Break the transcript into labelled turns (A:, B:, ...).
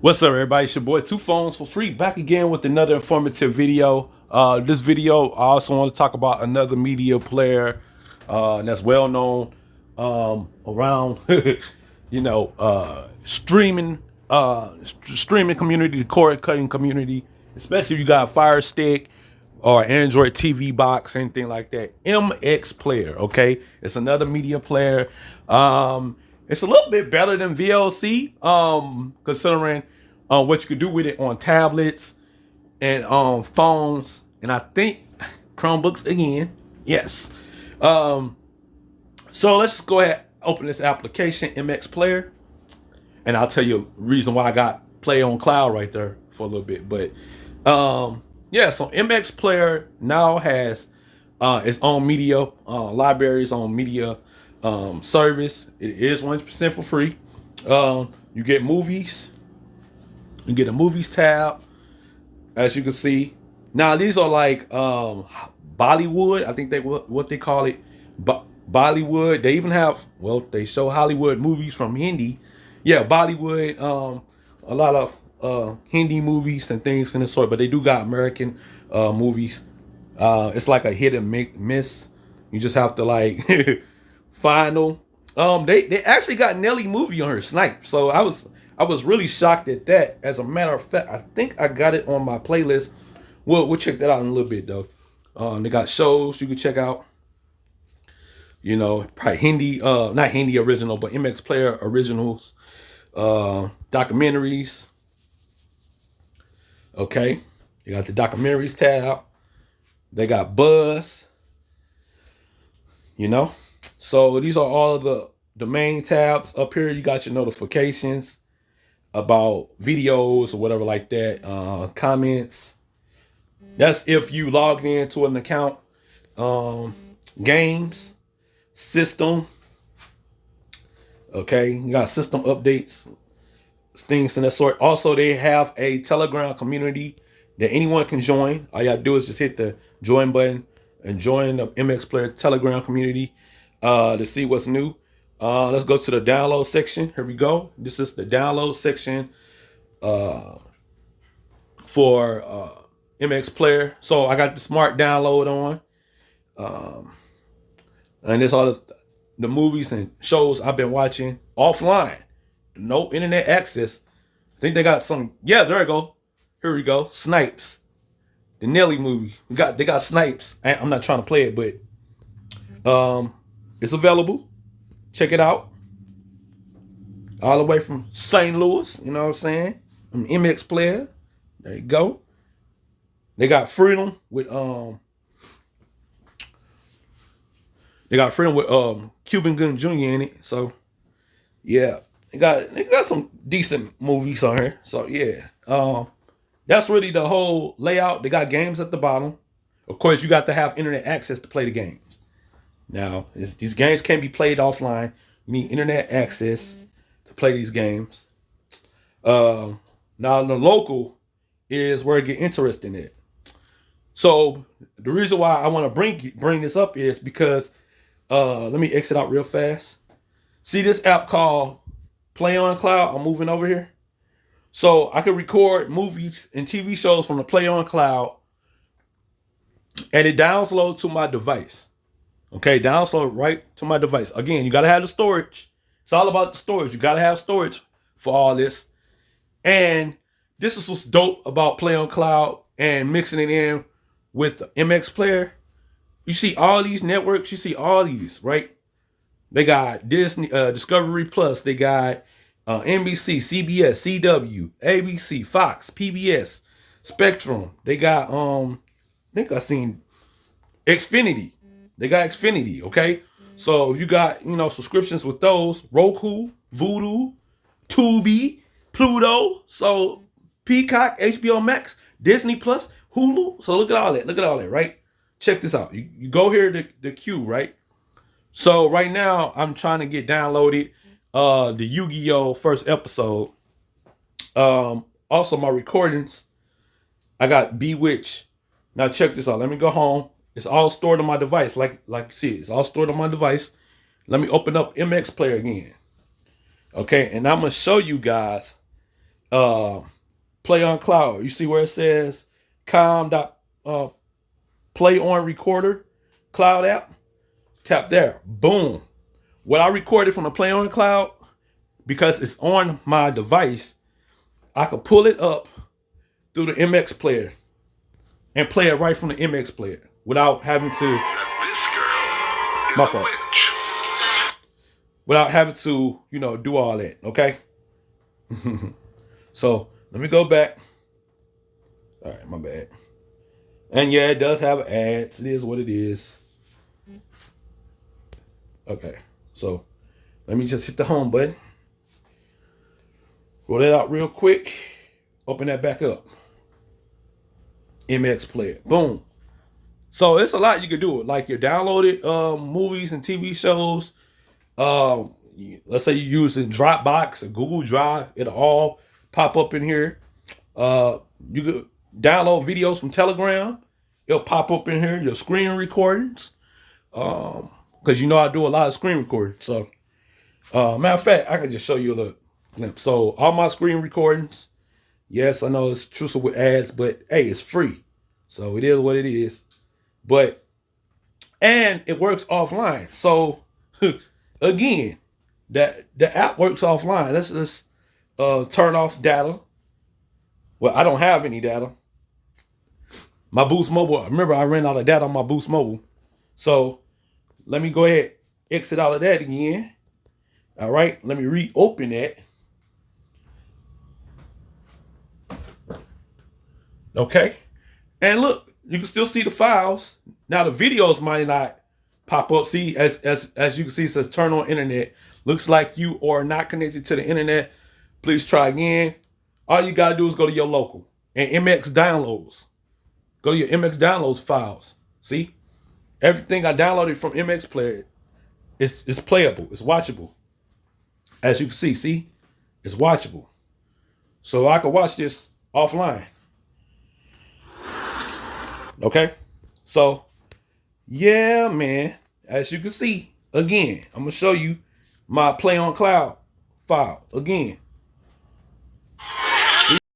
A: What's up, everybody? It's your boy Two Phones for Free, back again with another informative video. This video, I also want to talk about another media player that's well known around, streaming community, the cord cutting community, especially if you got a Fire Stick or Android TV box, anything like that. MX Player, okay? It's another media player. It's a little bit better than VLC, considering what you could do with it on tablets and phones, and I think Chromebooks again. Yes. Um, so let's just go ahead open this application, MX Player, and I'll tell you the reason why I got Play on Cloud right there for a little bit. But yeah, so MX Player now has its own media library, its own media service. It is 100% for free. You get movies. You get a movies tab, as you can see. Now these are like Bollywood. I think they what they call it, Bollywood. They even have they show Hollywood movies from Hindi. Yeah, Bollywood. A lot of Hindi movies and things in the sort, but they do got American movies. It's like a hit and miss. You just have to like find them. They actually got Nelly movie on her Snipe. So I was really shocked at that. As a matter of fact, I think I got it on my playlist. We'll check that out in a little bit though. They got shows you can check out. You know, probably Hindi, not Hindi original, but MX Player originals, documentaries. Okay, you got the documentaries tab. They got Buzz. You know, so these are all of the main tabs up here. You got your notifications about videos or whatever like that. Comments. That's if you logged into an account. Games, system. Okay, you got system updates, things in that sort. Also, they have a Telegram community that anyone can join. All you gotta do is just hit the join button and join the MX Player Telegram community to see what's new. Let's go to the download section. Here we go. This is the download section for MX Player. So I got the smart download on. And there's all the movies and shows I've been watching offline. No internet access. I think they got some. Yeah, there we go. Here we go. Snipes. The Nelly movie. They got Snipes. I'm not trying to play it, but it's available. Check it out. All the way from St. Louis, you know what I'm saying? I'm an MX Player. There you go. They got Freedom with Cuban Gun Jr. in it. So yeah. They got some decent movies on here. So yeah. That's really the whole layout. They got games at the bottom. Of course, you got to have internet access to play the games. Now, these games can't be played offline. You need internet access to play these games. Now, the local is where it get interesting at. So the reason why I want to bring this up is because let me exit out real fast. See this app called playoncloud? I'm moving over here. So I can record movies and TV shows from the playoncloud, and it downloads to my device. Okay, download right to my device. Again, you gotta have the storage. It's all about the storage. You gotta have storage for all this. And this is what's dope about playoncloud and mixing it in with the MX Player. You see all these networks. You see all these, right? They got Disney, Discovery Plus. They got NBC, CBS, CW, ABC, Fox, PBS, Spectrum. They got I think I seen Xfinity. They got Xfinity, okay? So if you got, subscriptions with those, Roku, Vudu, Tubi, Pluto, so Peacock, HBO Max, Disney Plus, Hulu. So look at all that. Look at all that, right? Check this out. You go here to the queue, right? So right now I'm trying to get downloaded the Yu-Gi-Oh! First episode. Also my recordings. I got Bewitch. Now check this out. Let me go home. It's all stored on my device. Like you see, it's all stored on my device. Let me open up MX Player again. Okay, and I'm gonna show you guys uh, play on cloud. You see where it says play on recorder cloud app? Tap there. Boom. What I recorded from the play on cloud, because it's on my device, I could pull it up through the MX player and play it right from the MX player without having to. This girl is my fault. Without having to, do all that. Okay. So let me go back. All right, my bad. And yeah, it does have ads. It is what it is. Okay, so let me just hit the home button. Roll that out real quick. Open that back up. MX player. Boom. So it's a lot you can do. Like your downloaded movies and TV shows. Let's say you're using Dropbox or Google Drive. It'll all pop up in here. You could download videos from Telegram. It'll pop up in here. Your screen recordings. Because I do a lot of screen recording. So, matter of fact, I can just show you a little glimpse. So, all my screen recordings, yes, I know it's intrusive with ads, but hey, it's free. So, it is what it is. And it works offline. So, again, the app works offline. Let's just turn off data. Well, I don't have any data. My Boost Mobile, remember I ran out of data on my Boost Mobile. So, let me go ahead, exit out of that again. All right, let me reopen that. Okay, and look, you can still see the files. Now the videos might not pop up. See, as you can see, it says turn on internet. Looks like you are not connected to the internet. Please try again. All you gotta do is go to your local and MX downloads. Go to your MX downloads files. See? Everything I downloaded from MX Player is playable. It's watchable. As you can see, it's watchable. So I can watch this offline. Okay? So, yeah, man. As you can see, again, I'm going to show you my Play on Cloud file. Again,